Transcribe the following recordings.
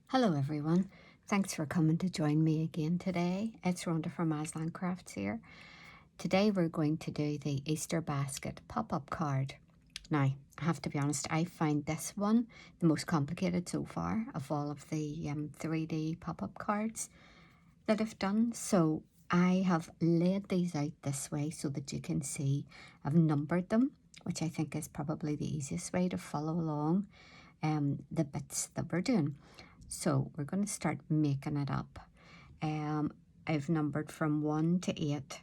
Hello everyone, thanks for coming to join me again today. It's Rhonda from Aslan Crafts here. Today we're going to do the Easter basket pop-up card. Now, I have to be honest, I find this one the most complicated so far of all of the 3D pop-up cards that I've done. So I have laid these out this way so that you can see I've numbered them, which I think is probably the easiest way to follow along the bits that we're doing. So we're going to start making it up. I've numbered from 1 to 8.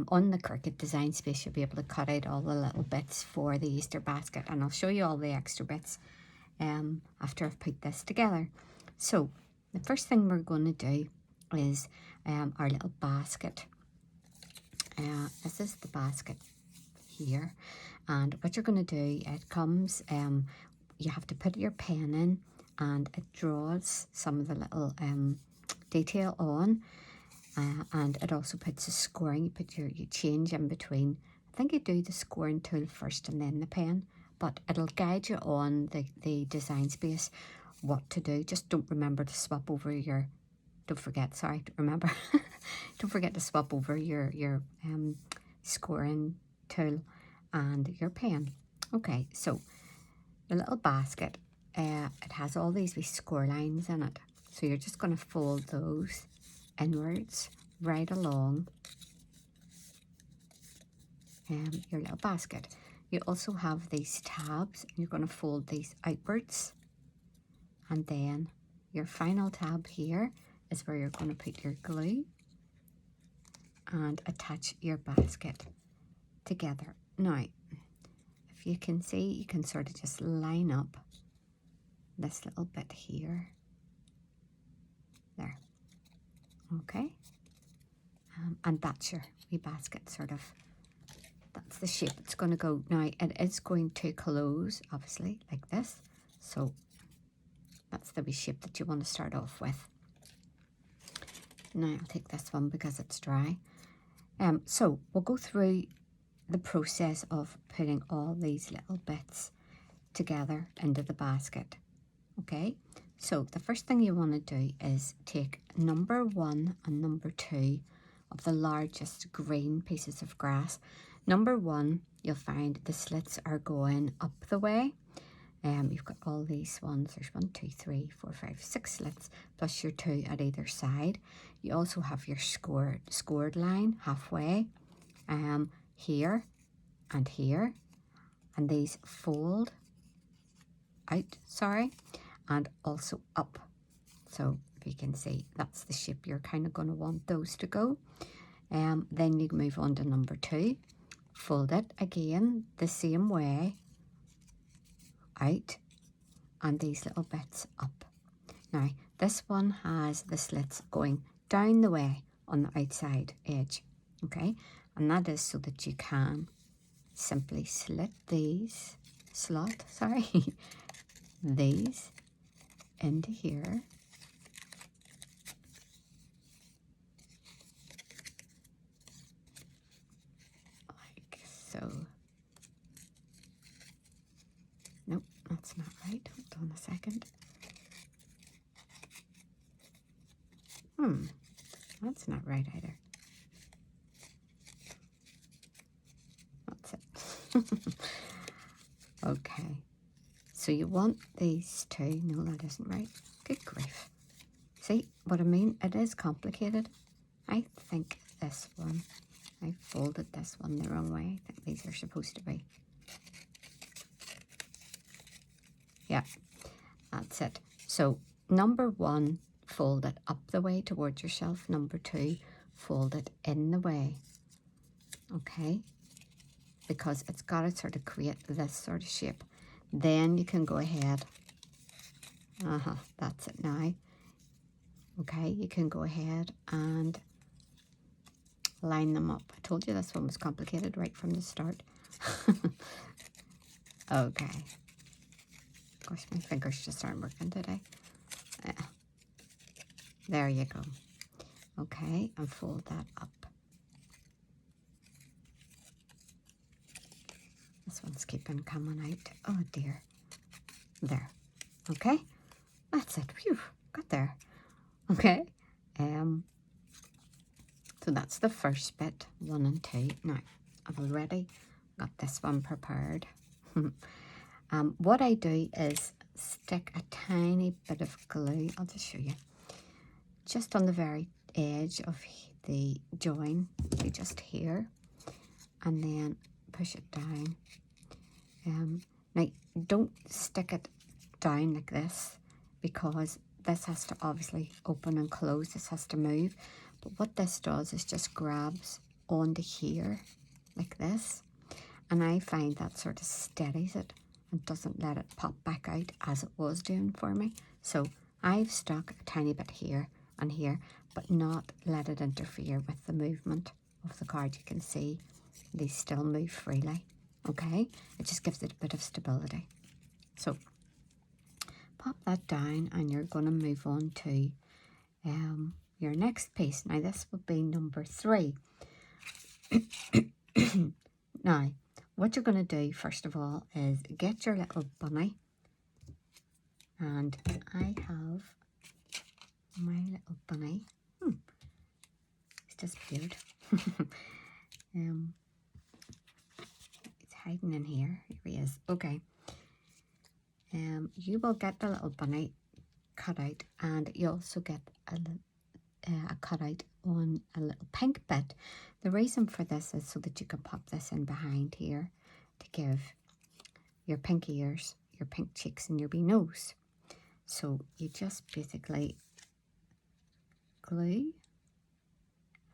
On the Cricut design space, you'll be able to cut out all the little bits for the Easter basket, and I'll show you all the extra bits after I've put this together. So the first thing we're going to do is our little basket. This is the basket here, and what you're going to do, it comes, you have to put your pen in, and it draws some of the little detail on, and it also puts a scoring. You change in between. I think you do the scoring tool first and then the pen, but it'll guide you on the design space what to do. Just don't remember to swap over your, don't forget to swap over your scoring tool and your pen. Okay, so the little basket, it has all these wee score lines in it. So you're just going to fold those inwards right along your little basket. You also have these tabs, and you're going to fold these outwards. And then your final tab here is where you're going to put your glue and attach your basket together. Now, if you can see, you can sort of just line up this little bit here, there, okay, and that's your wee basket, sort of, that's the shape it's going to go. Now it is going to close obviously like this, so that's the wee shape that you want to start off with. Now I'll take this one because it's dry. So we'll go through the process of putting all these little bits together into the basket. Okay, so the first thing you want to do is take number 1 and number 2 of the largest green pieces of grass. Number 1, you'll find the slits are going up the way. You've got all these ones. There's 1, 2, 3, 4, 5, 6 slits, plus your 2 at either side. You also have your scored line halfway, here and here, and these fold out, and also up. So if you can see, that's the shape you're kind of going to want those to go. Then you move on to number 2, fold it again the same way out, and these little bits up. Now this one has the slits going down the way on the outside edge, okay, and that is so that you can simply slot these into here, like so. Nope, that's not right. Hold on a second. That's not right either. That's it. Okay, so you want these two. No, that isn't right. Good grief. See what I mean? It is complicated. I think this one, I folded this one the wrong way. I think these are supposed to be. Yeah, that's it. So number 1, fold it up the way towards yourself. Number 2, fold it in the way. Okay, because it's got to sort of create this sort of shape. Then you can go ahead. That's it now. Okay, you can go ahead and line them up. I told you this one was complicated right from the start. Okay. Gosh, my fingers just aren't working today. There you go. Okay, and fold that up. This one's keeping coming out. Oh dear. There. Okay, that's it. Phew. got there. Okay. So that's the first bit, 1 and 2. Now, I've already got this one prepared. What I do is stick a tiny bit of glue, I'll just show you, just on the very edge of the join, just here, and then push it down. Now, don't stick it down like this, because this has to obviously open and close, this has to move. But what this does is just grabs onto here, like this, and I find that sort of steadies it and doesn't let it pop back out as it was doing for me. So I've stuck a tiny bit here and here, but not let it interfere with the movement of the card. You can see these still move freely, okay? It just gives it a bit of stability. So pop that down, and you're going to move on to your next piece. Now this would be number 3. Now, what you're going to do first of all is get your little bunny, and I have my little bunny. He's disappeared. He's hiding in here. Here he is. Okay. You will get the little bunny cut out, and you also get a cutout on a little pink bit. The reason for this is so that you can pop this in behind here to give your pink ears, your pink cheeks, and your wee nose. So you just basically glue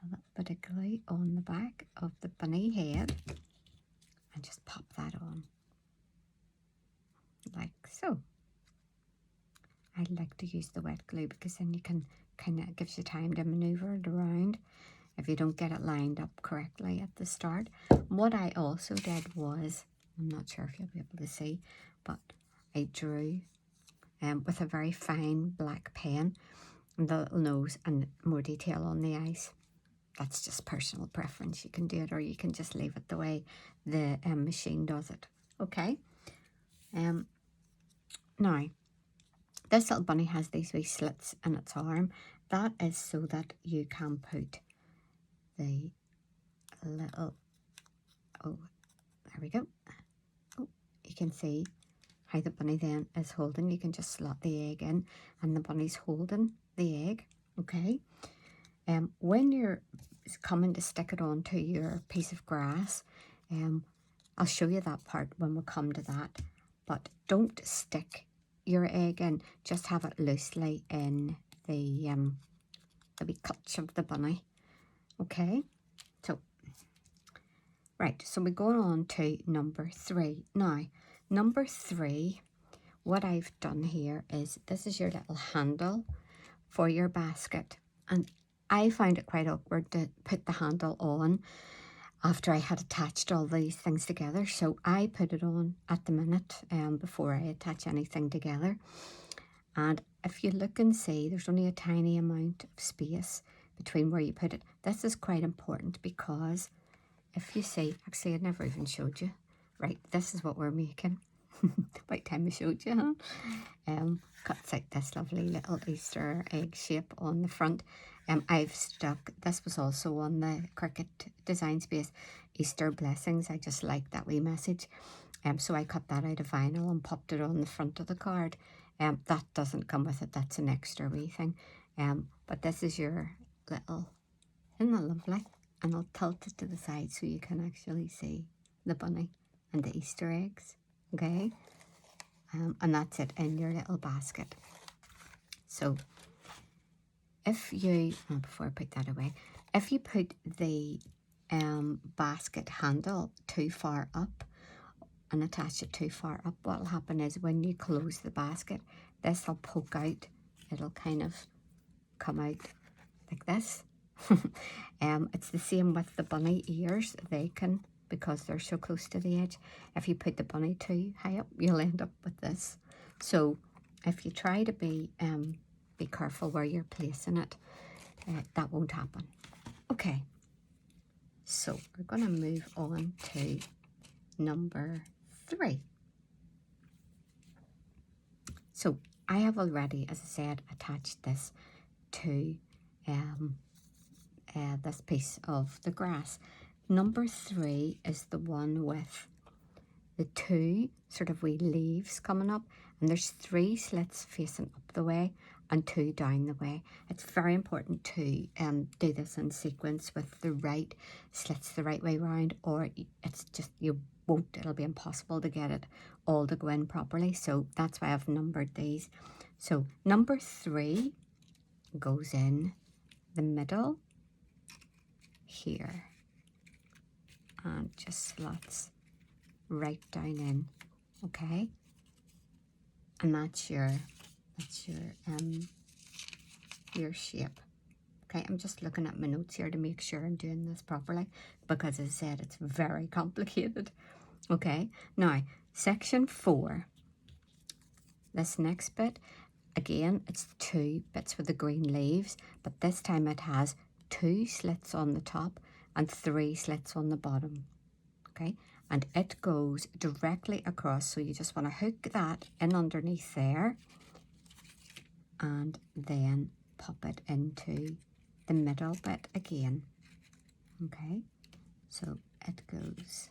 a little bit of glue on the back of the bunny head and just pop that on like so. I like to use the wet glue because then you can kind of gives you time to maneuver it around if you don't get it lined up correctly at the start. What I also did was, I'm not sure if you'll be able to see, but I drew with a very fine black pen the little nose and more detail on the eyes. That's just personal preference. You can do it, or you can just leave it the way the machine does it. Okay. Now, this little bunny has these wee slits in its arm. That is so that you can put the little, oh, there we go. Oh, you can see how the bunny then is holding. You can just slot the egg in, and the bunny's holding the egg, okay? When you're coming to stick it onto your piece of grass, I'll show you that part when we come to that, but don't stick your egg in, just have it loosely in the wee clutch of the bunny, okay? So, right, so we're going on to number 3. Now, number 3, what I've done here is, this is your little handle for your basket, and I find it quite awkward to put the handle on after I had attached all these things together, so I put it on at the minute before I attach anything together. And if you look and see, there's only a tiny amount of space between where you put it. This is quite important because if you see, actually I never even showed you. Right, this is what we're making. About time I showed you, huh? Cuts out this lovely little Easter egg shape on the front. I've stuck, this was also on the Cricut Design Space, Easter Blessings. I just like that wee message. So I cut that out of vinyl and popped it on the front of the card. That doesn't come with it, that's an extra wee thing. But this is your little, isn't that lovely? And I'll tilt it to the side so you can actually see the bunny and the Easter eggs, okay? And that's it in your little basket. So if you, before I put that away, if you put the basket handle too far up and attach it too far up, what will happen is when you close the basket, this will poke out. It'll kind of come out like this. It's the same with the bunny ears. They can, because they're so close to the edge, if you put the bunny too high up, you'll end up with this. So if you try to be careful where you're placing it, that won't happen. Okay, so we're going to move on to number 3. So I have already, as I said, attached this to this piece of the grass. Number 3 is the one with the 2 sort of wee leaves coming up, and there's 3 slits facing up the way and 2 down the way. It's very important to do this in sequence with the right slits the right way round, or it's just, you won't, it'll be impossible to get it all to go in properly. So that's why I've numbered these. So number 3 goes in the middle here and just slots right down in, okay? And that's your shape. Okay, I'm just looking at my notes here to make sure I'm doing this properly, because as I said, it's very complicated. Okay, now section 4, this next bit, again, it's the 2 bits with the green leaves, but this time it has 2 slits on the top and 3 slits on the bottom. Okay, and it goes directly across, so you just want to hook that in underneath there and then pop it into the middle bit again. Okay, so it goes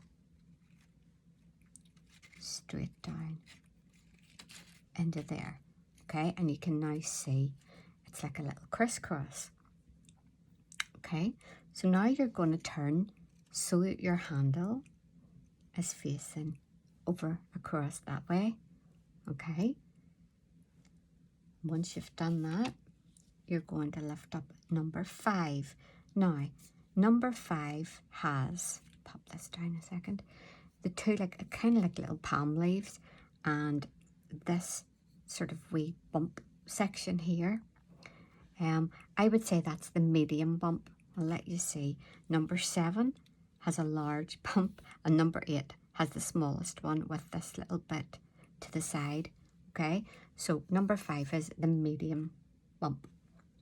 straight down into there. Okay, and you can now see it's like a little crisscross. Okay, so now you're going to turn so that your handle is facing over across that way. Okay, once you've done that, you're going to lift up number 5. Now, number 5 has, pop this down a second, the 2 like kind of like little palm leaves and this sort of wee bump section here. I would say that's the medium bump. I'll let you see. Number 7 has a large bump, and number 8 has the smallest one with this little bit to the side. Okay, so number 5 is the medium bump.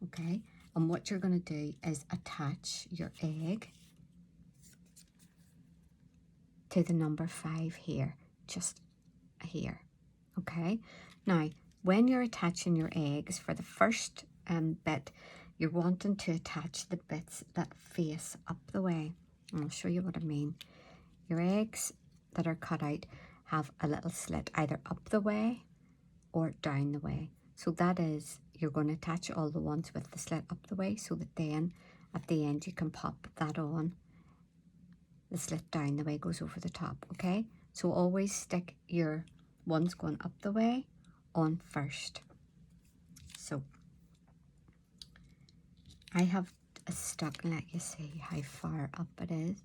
Okay, and what you're going to do is attach your egg to the number 5 here, just here. Okay, now when you're attaching your eggs for the first bit, you're wanting to attach the bits that face up the way. And I'll show you what I mean. Your eggs that are cut out have a little slit either up the way or down the way. So that is, you're going to attach all the ones with the slit up the way, so that then at the end you can pop that on. The slit down the way goes over the top, okay? So always stick your ones going up the way on first. So I have stuck, and let you see how far up it is.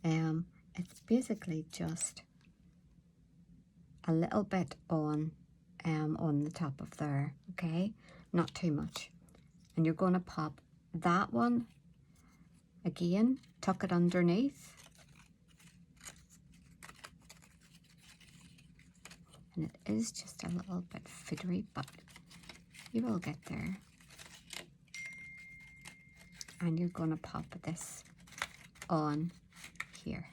It's basically just a little bit on the top of there, okay? Not too much. And you're going to pop that one again, tuck it underneath. And it is just a little bit fidgery, but you will get there. And you're going to pop this on here.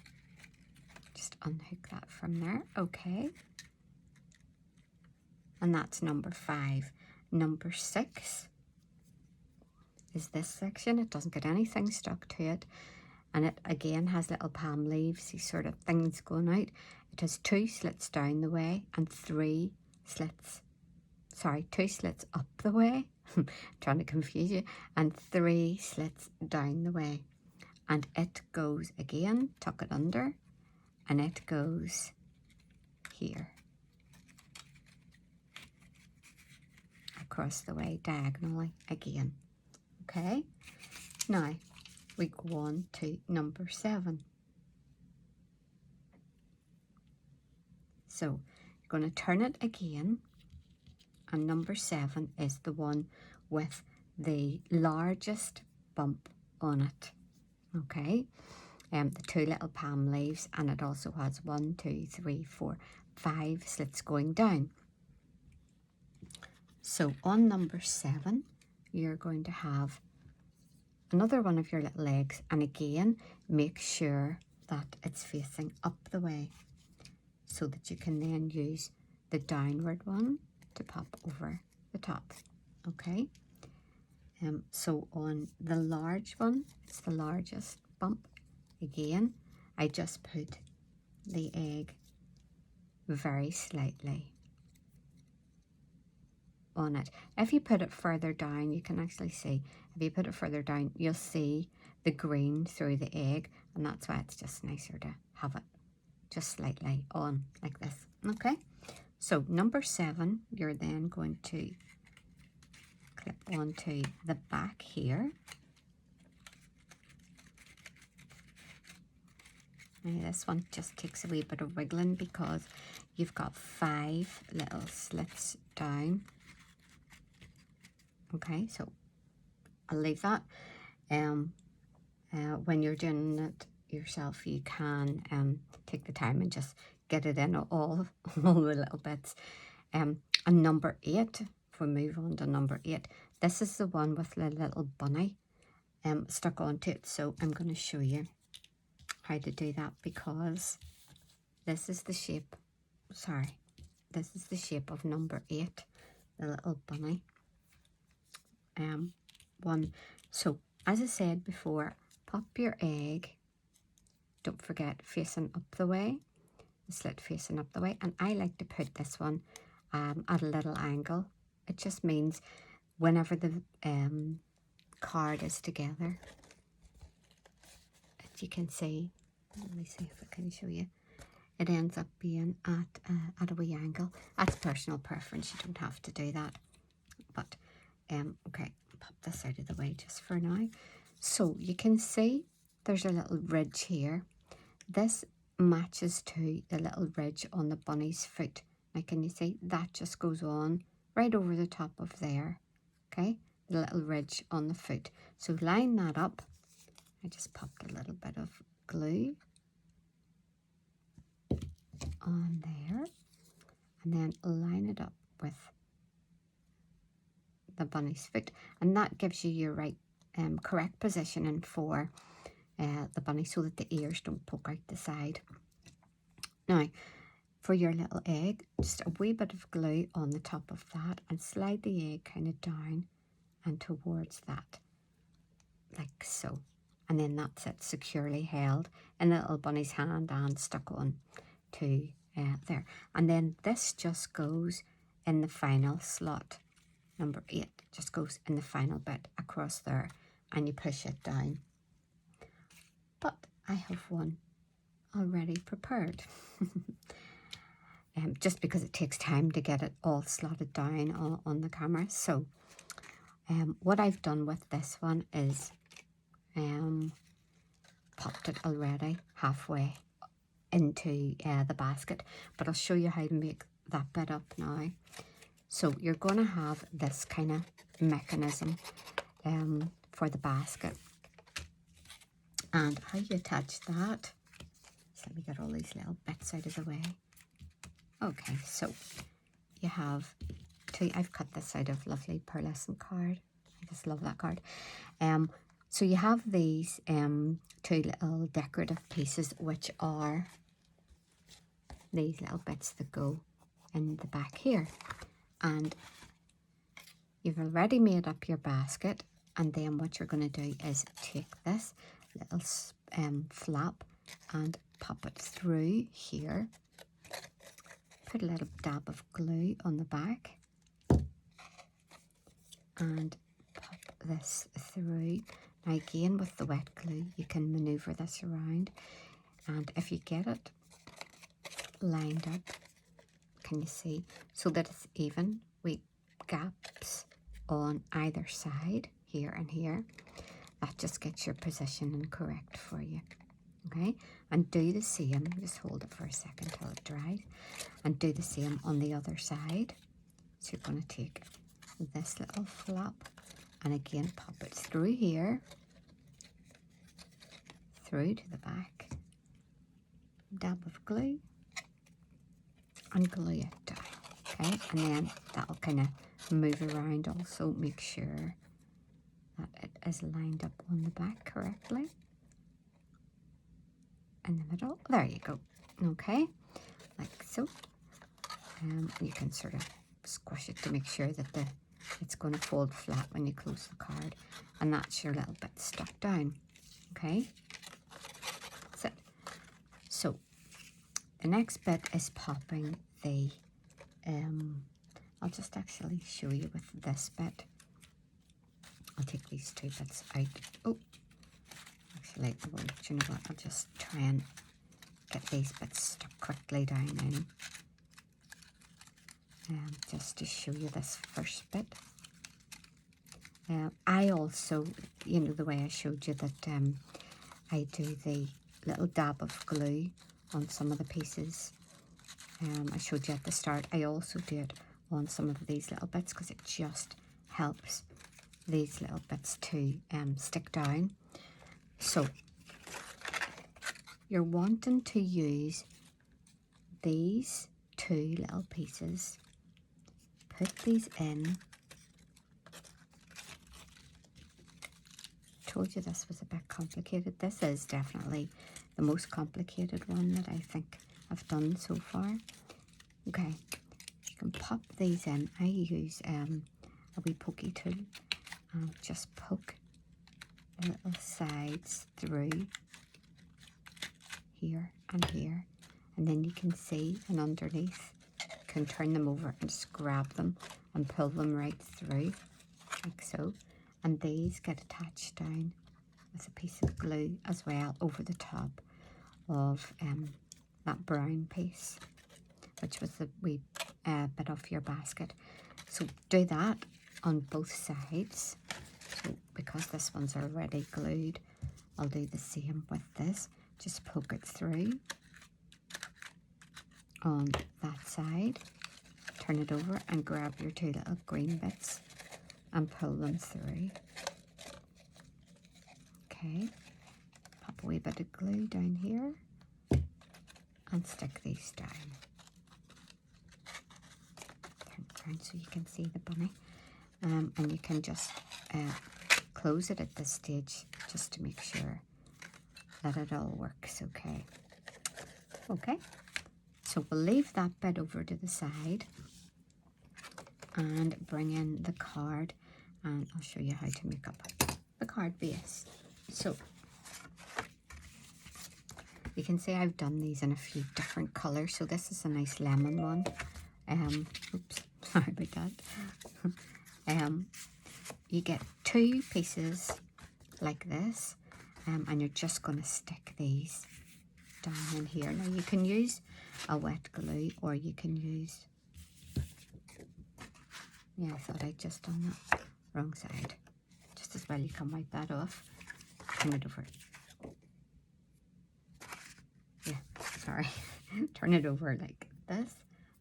Just unhook that from there, okay? And that's number 5. Number 6 is this section. It doesn't get anything stuck to it. And it again has little palm leaves, these sort of things going out. It has 2 slits down the way and 2 slits up the way. I'm trying to confuse you. And 3 slits down the way. And it goes again, tuck it under, and it goes here. Across the way diagonally again. Okay? Now, we go on to number 7. So, you're going to turn it again, and number 7 is the one with the largest bump on it. Okay? The 2 little palm leaves, and it also has 1, 2, 3, 4, 5 slits going down. So on number 7, you're going to have another one of your little legs, and again, make sure that it's facing up the way so that you can then use the downward one to pop over the top. Okay. So on the large one, it's the largest bump. Again, I just put the egg very slightly on it. If you put it further down, you can actually see, if you put it further down, you'll see the green through the egg, and that's why it's just nicer to have it just slightly on like this. Okay, so number 7, you're then going to clip onto the back here. Now this one just takes a wee bit of wiggling because you've got 5 little slits down. Okay, so I'll leave that. When you're doing it yourself, you can take the time and just get it in all the little bits. And number 8, if we move on to number 8, this is the one with the little bunny stuck onto it. So I'm going to show you how to do that, because this is the shape, this is the shape of number 8, the little bunny one. So as I said before, pop your egg, don't forget, facing up the way, the slit facing up the way, and I like to put this one at a little angle. It just means whenever the card is together, as you can see, let me see if I can show you, it ends up being at a wee angle. That's personal preference, you don't have to do that, but okay, pop this out of the way just for now. So you can see there's a little ridge here. This matches to the little ridge on the bunny's foot. Now can you see that just goes on right over the top of there? Okay, the little ridge on the foot. So line that up. I just popped a little bit of glue on there, and then line it up with the bunny's foot, and that gives you your right correct positioning for the bunny, so that the ears don't poke out the side. Now for your little egg, just a wee bit of glue on the top of that, and slide the egg kind of down and towards that, like so, and then that's it, securely held in the little bunny's hand and stuck on to there. And then this just goes in the final slot. Number 8 just goes in the final bit across there, and you push it down. But I have one already prepared. Just because it takes time to get it all slotted down on the camera. So what I've done with this one is popped it already halfway into the basket, but I'll show you how to make that bit up now. So you're going to have this kind of mechanism for the basket, and how you attach that, so let me get all these little bits out of the way. Okay, so you have two, I've cut this out of lovely pearlescent card, I just love that card. So you have these two little decorative pieces, which are these little bits that go in the back here, and you've already made up your basket. And then what you're going to do is take this little flap and pop it through here, put a little dab of glue on the back, and pop this through. Now again, with the wet glue, you can maneuver this around, and if you get it lined up, can you see, so that it's even with gaps on either side, here and here, that just gets your positioning correct for you. Okay, and do the same, just hold it for a second till it dries, and do the same on the other side. So you're going to take this little flap and again pop it through here, through to the back, dab of glue, and glue it down. Okay, and then that'll kind of move around. Also make sure that it is lined up on the back correctly in the middle. There you go. Okay, like so. You can sort of squish it to make sure that the it's going to fold flat when you close the card, and that's your little bit stuck down. Okay, that's it. So the next bit is popping the, I'll just actually show you with this bit. I'll take these two bits out. Oh, actually, I won't. Do you know what? I'll just try and get these bits stuck quickly down in. Just to show you this first bit. I also, you know, the way I showed you that I do the little dab of glue on some of the pieces. I showed you at the start. I also do it on some of these little bits because it just helps these little bits to stick down. So you're wanting to use these two little pieces, put these in. Told you this was a bit complicated. This is definitely the most complicated one that I think I've done so far. Okay, you can pop these in. I use a wee pokey tool and just poke the little sides through here and here, and then you can see, and underneath you can turn them over and just grab them and pull them right through like so, and these get attached down with a piece of glue as well over the top of that brown piece, which was the wee bit of your basket. So do that on both sides. So because this one's already glued, I'll do the same with this. Just poke it through on that side, turn it over and grab your two little green bits and pull them through. Okay, pop a wee bit of glue down here and stick these down. Turn it around so you can see the bunny. And you can just close it at this stage just to make sure that it all works okay. Okay, so we'll leave that bit over to the side and bring in the card, and I'll show you how to make up the card base. So you can see I've done these in a few different colours. So this is a nice lemon one. Oops, sorry about that. You get two pieces like this, and you're just going to stick these down in here. Now you can use a wet glue, or you can use, yeah, I thought I'd just done that wrong side. Just as well you can wipe that off. Turn it over. Yeah, sorry. Turn it over like this.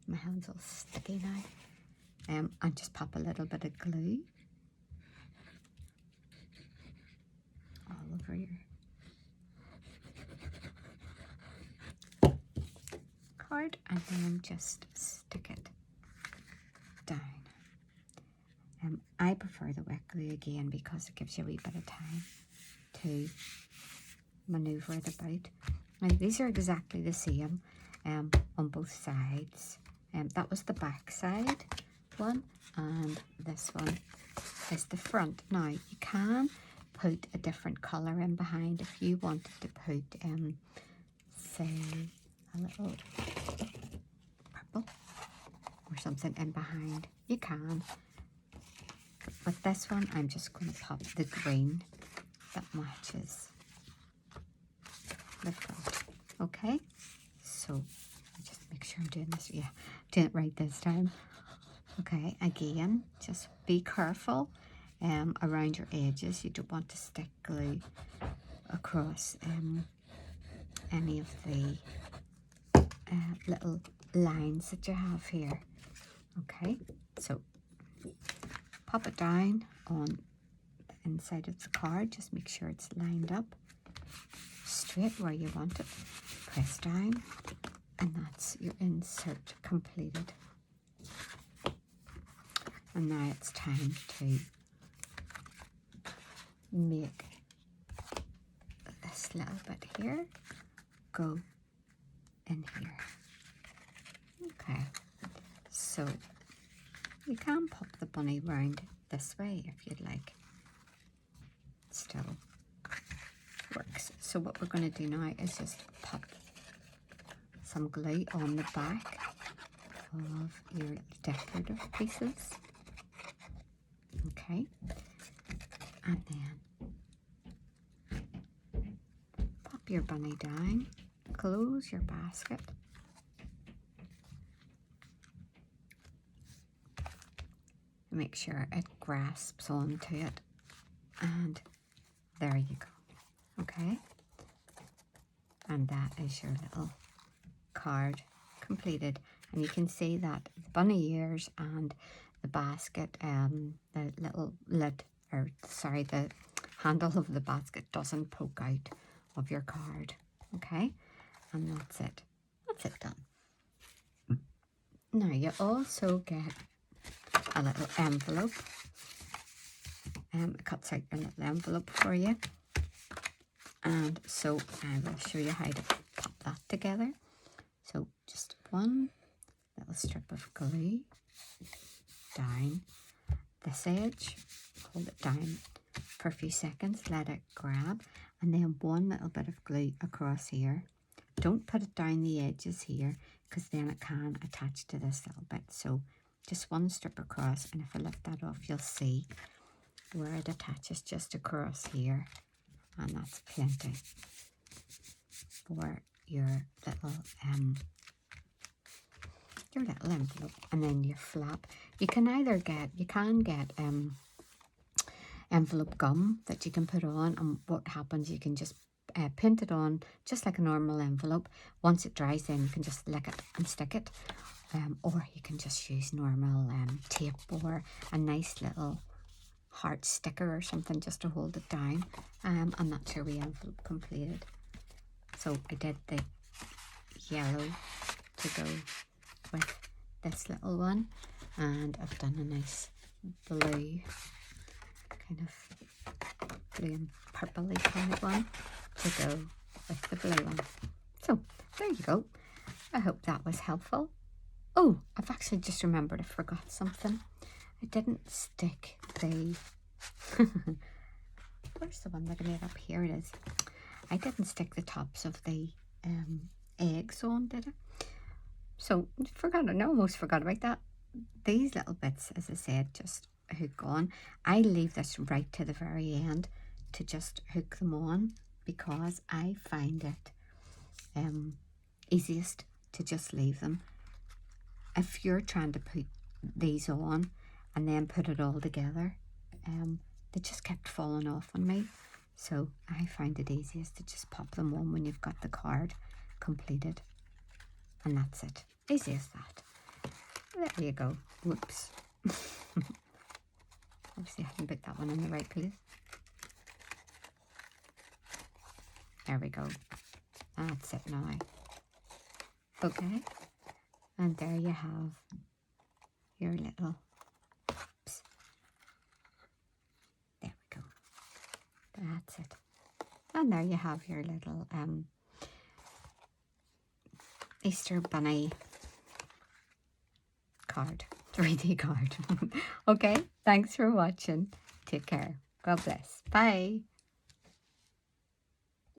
My hand's all sticky now. And just pop a little bit of glue all over your card, and then just stick it down. I prefer the wet glue again because it gives you a wee bit of time to manoeuvre it about. Now these are exactly the same on both sides. That was the back side one, and this one is the front. Now you can put a different colour in behind if you wanted to put say a little purple or something in behind. You can. With this one, I'm just going to pop the green that matches the front. Okay, so just make sure I'm doing this. Yeah, doing it right this time. Okay, again, just be careful around your edges. You don't want to stick glue across any of the little lines that you have here. Okay, so pop it down on the inside of the card. Just make sure it's lined up straight where you want it. Press down, and that's your insert completed. And now it's time to make this little bit here go in here. Okay, so You can pop the bunny round this way if you'd like. Still works. So what we're going to do now is just pop some glue on the back of your little decorative pieces. Okay. And then pop your bunny down, close your basket. Make sure it grasps onto it, and there you go. Okay, and that is your little card completed. And you can see that the bunny ears and the basket, the little lid, or sorry, the handle of the basket doesn't poke out of your card. Okay, and that's it. That's it done. Now you also get a little envelope. It cuts out a little envelope for you. And so I will show you how to pop that together. So just one little strip of glue down this edge. Hold it down for a few seconds, let it grab, and then one little bit of glue across here. Don't put it down the edges here, because then it can attach to this little bit. So just one strip across, and if I lift that off, you'll see where it attaches just across here, and that's plenty for your little envelope. And then your flap, you can get envelope gum that you can put on, and what happens, you can just pint it on just like a normal envelope. Once it dries, then you can just lick it and stick it. Or you can just use normal tape or a nice little heart sticker or something just to hold it down. And that's your wee envelope completed. So I did the yellow to go with this little one, and I've done a nice blue, kind of blue and purpley kind of one to go with the blue one. So there you go. I hope that was helpful. Oh, I've actually just remembered I forgot something. I didn't stick the... Where's the one that I made up? Here it is. I didn't stick the tops of the eggs on, did I? So, I almost forgot about that. These little bits, as I said, just hook on. I leave this right to the very end to just hook them on, because I find it easiest to just leave them. If you're trying to put these on and then put it all together, they just kept falling off on me. So I find it easiest to just pop them on when you've got the card completed. And that's it. Easy as that. There you go. Whoops. Obviously I haven't put that one in the right place. There we go. That's it now. Okay. And there you have your little, oops, there we go, that's it. And there you have your little Easter bunny card, 3D card. Okay, thanks for watching. Take care. God bless. Bye.